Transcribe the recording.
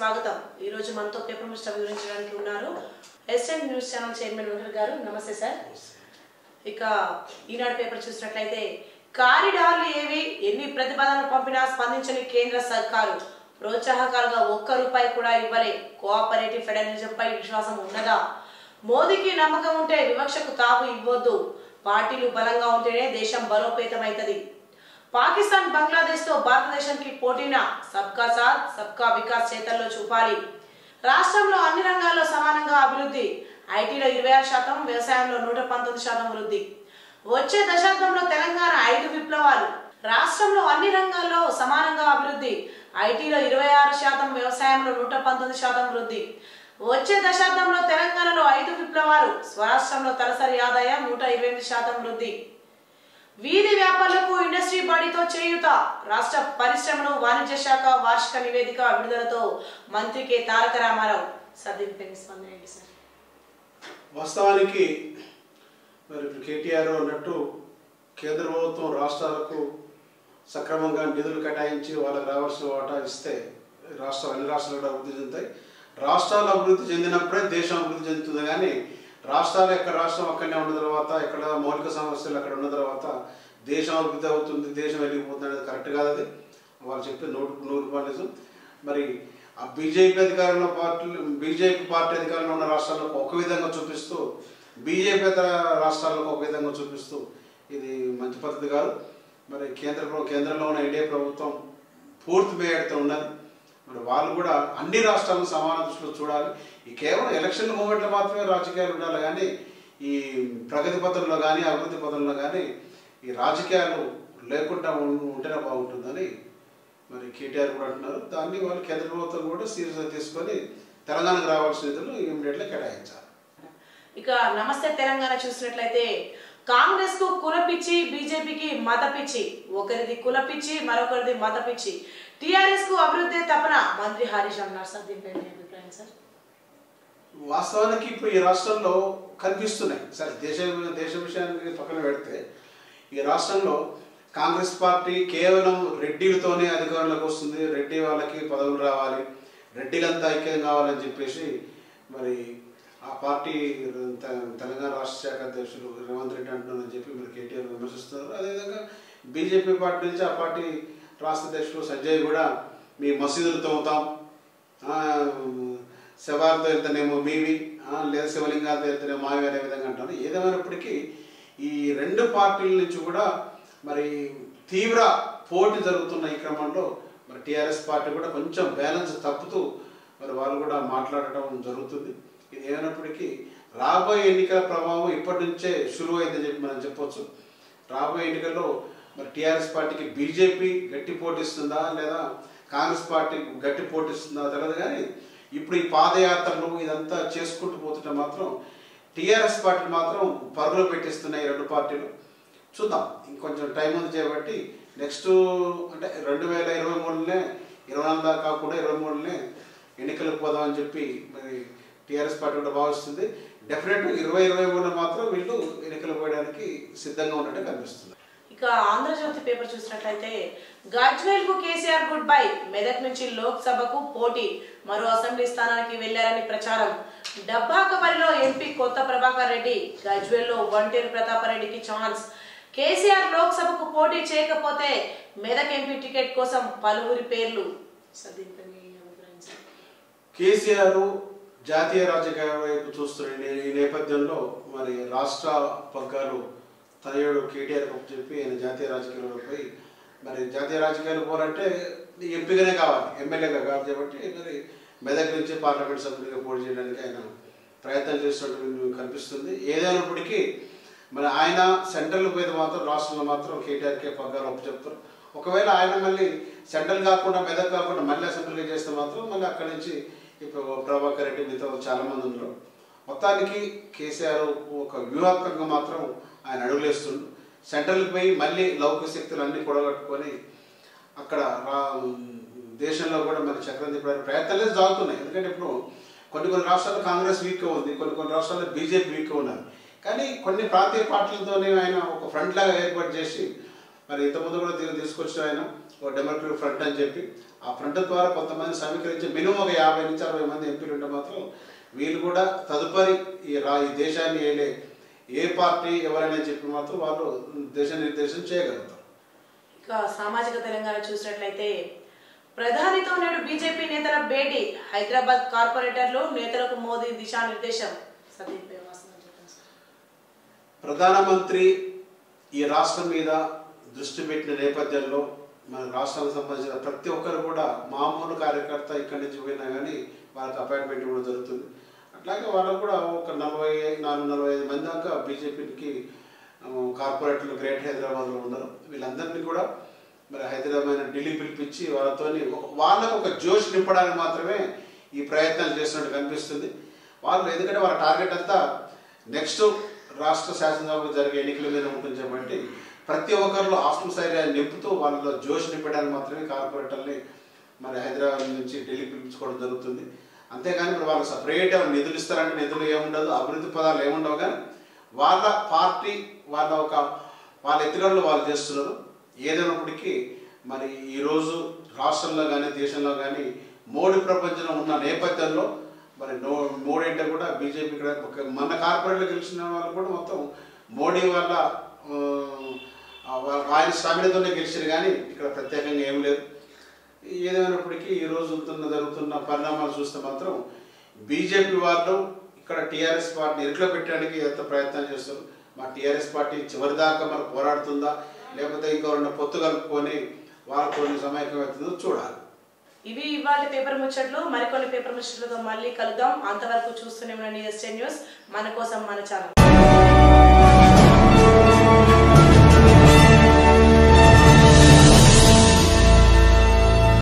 స్వాగతం। ఈ రోజు మనతో పేపర్ మిస్టర్ వివరించడానికి ఉన్నారు SN news channel chairman Venkat గారు। నమస్తే సార్। ఇక ఈనాడు పేపర్ చూసినట్లయితే కారిడార్లు ఏవి ఎన్ని ప్రతిపాదనలు పంపినా స్పందించని కేంద్ర సర్కారు, ప్రోత్సాహకాలుగా ₹1 కూడా ఇవ్వలే, కోఆపరేటివ్ ఫెడరలిజం పై విశ్వాసం ఉన్నదా, మోదీకి నమ్మకం ఉంటే వివక్షకు తావు ఇవ్వొద్దు, పార్టీలు బలంగా ఉంటేనే దేశం బలోపేతమైతది, పాకిస్తాన్ బంగ్లాదేశ్ తో భారతదేశానికి పోటీన సబ్కా సాథ్ సబ్కా వికాస్ చేతల్లో చూపాలి, రాష్ట్రంలో అన్ని రంగాల్లో సమానంగా అభివృద్ధి, ఐటీలో 26%, వ్యవసాయంలో 119% వృద్ధి, వచ్చే దశాబ్దంలో తెలంగాణ 5 విప్లవాలు, రాష్ట్రంలో అన్ని రంగాల్లో సమానంగా అభివృద్ధి, ఐటీలో 26%, వ్యవసాయంలో 119% వృద్ధి, వచ్చే దశాబ్దంలో తెలంగాణలో 5 విప్లవాలు, స్వరాష్ట్రంలో తలసరి ఆదాయం 128% వృద్ధి, వీధి వ్యాపారులకు ఇండస్ట్రీ బాడీతో చేయూత, రాష్ట్ర పరిశ్రమలు వాణిజ్య శాఖ వార్షిక నివేదిక విడుదలతో మంత్రి కె తారక రామారావు స్పందన సార్। వాస్తవానికి మరి కేటీఆర్ అన్నట్టు కేంద్ర ప్రభుత్వం రాష్ట్రాలకు సక్రమంగా నిధులు కేటాయించి వాళ్ళకి రావాల్సిన వాటా ఇస్తే అన్ని రాష్ట్రాలు కూడా అభివృద్ధి చెందుతాయి। రాష్ట్రాలు అభివృద్ధి చెందినప్పుడే దేశం అభివృద్ధి చెందుతుంది। కానీ రాష్ట్రాలు ఎక్కడ రాష్ట్రం అక్కడనే ఉన్న తర్వాత, ఎక్కడ మౌలిక సమస్యలు అక్కడ ఉన్న తర్వాత దేశం అభివృద్ధి అవుతుంది, దేశం వెళ్ళిపోతుంది అనేది కరెక్ట్ కాదు। అది వాళ్ళు చెప్పే 100% నిజం। మరి ఆ బీజేపీ పార్టీ అధికారంలో ఉన్న రాష్ట్రాలకు ఒక విధంగా చూపిస్తూ, బీజేపీతర రాష్ట్రాలకు ఒక విధంగా చూపిస్తూ ఇది మంచి పద్ధతి కాదు। మరి కేంద్రంలో ఉన్న ఎన్డీఏ ప్రభుత్వం పూర్తి మేయడితో ఉన్నది। మరి వాళ్ళు కూడా అన్ని రాష్ట్రాలను సమాన దృష్టిలో చూడాలి। ఈ కేవలం ఎలక్షన్ మూమెంట్లో మాత్రమే రాజకీయాలు ఉండాలి, కానీ ఈ ప్రగతి పథంలో కానీ అభివృద్ధి పథంలో కానీ ఈ రాజకీయాలు లేకుండా ఉంటేనే బాగుంటుందని మరి కేటీఆర్ కూడా అంటున్నారు। దాన్ని వాళ్ళు కేంద్ర ప్రభుత్వం కూడా సీరియస్గా తీసుకొని తెలంగాణకు రావాల్సిన నిధులు ఇమ్మీడియట్గా కేటాయించాలి। ఇక నమస్తే తెలంగాణ చూసినట్లయితే కాంగ్రెస్ కు కులపిచ్చి, బీజేపీకి మతపిచ్చి, ఒకరిది కులపిచ్చి మరొకరిది మతపిచ్చి, టీఆర్ఎస్ కు అభివృద్ధి తపన, మంత్రి హరీష్ అన్నారు సార్। దీనిపై మీ అభిప్రాయం సార్? వాస్తవానికి ఇప్పుడు ఈ రాష్ట్రంలో కనిపిస్తున్నాయి సరే, దేశ విషయానికి పక్కన పెడితే ఈ రాష్ట్రంలో కాంగ్రెస్ పార్టీ కేవలం రెడ్డిలతోనే అధికారంలోకి వస్తుంది, రెడ్డి వాళ్ళకి పదవులు రావాలి, రెడ్డిలంతా ఐక్యం కావాలని చెప్పేసి మరి ఆ పార్టీ తెలంగాణ రాష్ట్ర శాఖ అధ్యక్షులు రేవంత్ రెడ్డి అంటున్నారని చెప్పి మరి కేటీఆర్ విమర్శిస్తున్నారు। అదేవిధంగా బీజేపీ పార్టీ నుంచి ఆ పార్టీ రాష్ట్ర అధ్యక్షులు సంజయ్ కూడా మీ మసీదులు తవ్వుతాం, శవాలతో వెళ్తేనేమో మీవి, లేదా శివలింగాలతో వెళ్తేనేమో మావి అనే విధంగా అంటారు। ఏదేమైనప్పటికీ ఈ రెండు పార్టీల నుంచి కూడా మరి తీవ్ర పోటీ జరుగుతున్న ఈ క్రమంలో మరి టీఆర్ఎస్ పార్టీ కూడా కొంచెం బ్యాలెన్స్ తప్పుతూ మరి వాళ్ళు కూడా మాట్లాడటం జరుగుతుంది। ఇది ఏమైనప్పటికీ రాబోయే ఎన్నికల ప్రభావం ఇప్పటి నుంచే షురు అయిందని చెప్పి మనం చెప్పొచ్చు। రాబోయే ఎన్నికల్లో మరి టీఆర్ఎస్ పార్టీకి బీజేపీ గట్టి పోటీస్తుందా లేదా కాంగ్రెస్ పార్టీ గట్టి పోటీస్తుందా తెలియదు, కానీ ఇప్పుడు ఈ పాదయాత్రలు ఇదంతా చేసుకుంటూ పోతుంటే మాత్రం టీఆర్ఎస్ పార్టీ మాత్రం పరుగులు పెట్టిస్తున్నాయి రెండు పార్టీలు। చూద్దాం, ఇంకొంచెం టైం ఉంది చేయబట్టి నెక్స్ట్ అంటే 2023 24 దాకా కాకుండా 23 ఎన్నికలకు పోదామని చెప్పి మరి టీఆర్ఎస్ పార్టీ కూడా భావిస్తుంది। డెఫినెట్గా 2023 మాత్రం వీళ్ళు ఎన్నికలు పోయడానికి సిద్ధంగా ఉన్నట్టు కనిపిస్తుంది। ఇక ఆంధ్రజ్యోతి పేపర్ చూసినట్లయితే గజ్వేల్ కు కేసీఆర్ గుడ్ బై, మెదక్ నుంచి లోక్సభకు పోటీ, మరో అసెంబ్లీ స్థానానికి వెళ్లారని ప్రచారం, డబ్బాకపల్లిలో ఎంపీ కొత్త ప్రభాకర్ రెడ్డి, గజ్వేల్ లో వంటేరు ప్రతాపరెడ్డికి ఛాన్స్, కేసీఆర్ లోక్సభకు పోటీ చేయకపోతే మెదక్ ఎంపీ టికెట్ కోసం పలువురి పేర్లు। కేసీఆర్ జాతీయ రాజకీయ వైపు చూస్తున్న ఈ నేపథ్యంలో మరి రాష్ట్ర పగ్గాలు తనయుడు కేటీఆర్ చెప్పి ఆయన జాతీయ రాజకీయాలపై మరి జాతీయ రాజకీయాలు పోవాలంటే ఎంపీగానే కావాలి, ఎమ్మెల్యేగా కాదు కాబట్టి మరి మెదక్ నుంచి పార్లమెంట్ సభ్యుడిగా పోటీ చేయడానికి ఆయన ప్రయత్నం చేస్తున్నట్టు కనిపిస్తుంది। ఏదైనప్పటికీ మరి ఆయన సెంట్రల్ పోయితే మాత్రం రాష్ట్రంలో మాత్రం కేటీఆర్కే పగ్గాలు అప్పచెప్తారు। ఒకవేళ ఆయన మళ్ళీ సెంట్రల్ కాకుండా మెదక్ కాకుండా మళ్ళీ సెంట్రల్గా చేస్తే మాత్రం మళ్ళీ అక్కడి నుంచి ఇప్పుడు ప్రభాకర్ రెడ్డి మీతో చాలామంది ఉన్నారు। మొత్తానికి కేసీఆర్ ఒక వ్యూహాత్మకంగా మాత్రం ఆయన అడుగులేస్తుండు। సెంట్రల్కి పోయి మళ్ళీ లౌకిక శక్తులు అన్నీ కూడగట్టుకొని అక్కడ దేశంలో కూడా మరి చక్రం తిప్పడానికి ప్రయత్నాలే సాగుతున్నాయి। ఎందుకంటే ఇప్పుడు కొన్ని రాష్ట్రాల్లో కాంగ్రెస్ వీక్గా ఉంది, కొన్ని రాష్ట్రాల్లో బీజేపీ వీక్గా ఉన్నారు, కానీ కొన్ని ప్రాంతీయ పార్టీలతోనే ఆయన ఒక ఫ్రంట్ లాగా ఏర్పాటు చేసి మరి ఇంతకుముందు కూడా తీసుకొచ్చిన ఆయన డెమోక్రటిక్ ఫ్రంట్ అని చెప్పి ఆ ఫ్రంట్ ద్వారా కొంతమంది సమీకరించి మినిమం ఒక 50 నుంచి 60 మంది ఎంపీలు ఉంటే మాత్రం వీళ్ళు కూడా తదుపరి ఈ దేశాన్ని ఏలే ఏ పార్టీ ఎవరైనా చెప్పి మాత్రం వాళ్ళు దేశ నిర్దేశం చేయగలుగుతారు. ఇక సామాజిక తెలంగాణ చూసినట్లయితే ప్రధానితో నేడు బీజేపీ నేతల భేటీ, హైదరాబాద్ కార్పొరేటర్లు నేతలకు మోదీ దిశానిర్దేశం. ప్రధానమంత్రి ఈ రాష్ట్రం మీద దృష్టి పెట్టిన నేపథ్యంలో మన రాష్ట్రానికి సంబంధించిన ప్రతి ఒక్కరు కూడా మామూలు కార్యకర్త ఇక్కడి నుంచి పోయినా కానీ వాళ్ళకి అపాయింట్మెంట్ కూడా జరుగుతుంది. అట్లాగే వాళ్ళకు కూడా ఒక 44-45 మంది దాకా బీజేపీకి కార్పొరేటర్లు గ్రేట్ హైదరాబాద్లో ఉన్నారు. వీళ్ళందరినీ కూడా మరి హైదరాబాద్ ఢిల్లీ పిలిపించి వాళ్ళకు ఒక జోష్ నింపడానికి మాత్రమే ఈ ప్రయత్నాలు చేస్తున్నట్టు కనిపిస్తుంది. వాళ్ళు ఎందుకంటే వాళ్ళ టార్గెట్ అంతా నెక్స్ట్ రాష్ట్ర శాసనసభకు జరిగే ఎన్నికల మీద ఉంటుంది కాబట్టి ప్రతి ఒక్కరిలో ఆత్మస్థైర్యాన్ని నింపుతూ వాళ్ళలో జోష్ నింపడానికి మాత్రమే కార్పొరేటర్ని మరి హైదరాబాద్ నుంచి ఢిల్లీ పిలిపించుకోవడం జరుగుతుంది. అంతేగాని మరి వాళ్ళు సపరేట్ నిధులు ఇస్తారంటే నిధులు ఏముండదు, అభివృద్ధి పదాలు ఏముండవు. కానీ వాళ్ళ పార్టీ వాళ్ళ ఎత్తుగడలు వాళ్ళు చేస్తున్నారు. ఏదైనప్పటికీ మరి ఈరోజు రాష్ట్రంలో కానీ దేశంలో కానీ మోడీ ప్రపంచంలో ఉన్న నేపథ్యంలో మరి మోడీ అంటే కూడా బీజేపీ ఇక్కడ మన కార్పొరేట్లో గెలిచిన వాళ్ళు కూడా మొత్తం మోడీ వల్ల ఆయన స్వామితోనే గెలిచారు కానీ ఇక్కడ ప్రత్యేకంగా ఏం లేదు. ఏదైనప్పటికీ ఈరోజు జరుగుతున్న పరిణామాలు చూస్తే మాత్రం బీజేపీ వాళ్ళు ఇక్కడ టీఆర్ఎస్ పార్టీని ఇరుకులో పెట్టడానికి ఎంత ప్రయత్నం చేస్తారు. మా టీఆర్ఎస్ పార్టీ చివరిదాకా మరి పోరాడుతుందా లేకపోతే ఇంకెవరైనా పొత్తు కలుపుకొని వాళ్ళతో సమైక్యమవుతుందో చూడాలి. ఇవి ఇవాళ పేపర్ ముచ్చట్లు. మరికొన్ని పేపర్ ముచ్చట్లతో మళ్ళీ కలుద్దాం. అంతవరకు చూస్తూనే ఉండండి ఎస్టే న్యూస్, మన కోసం మన ఛానల్.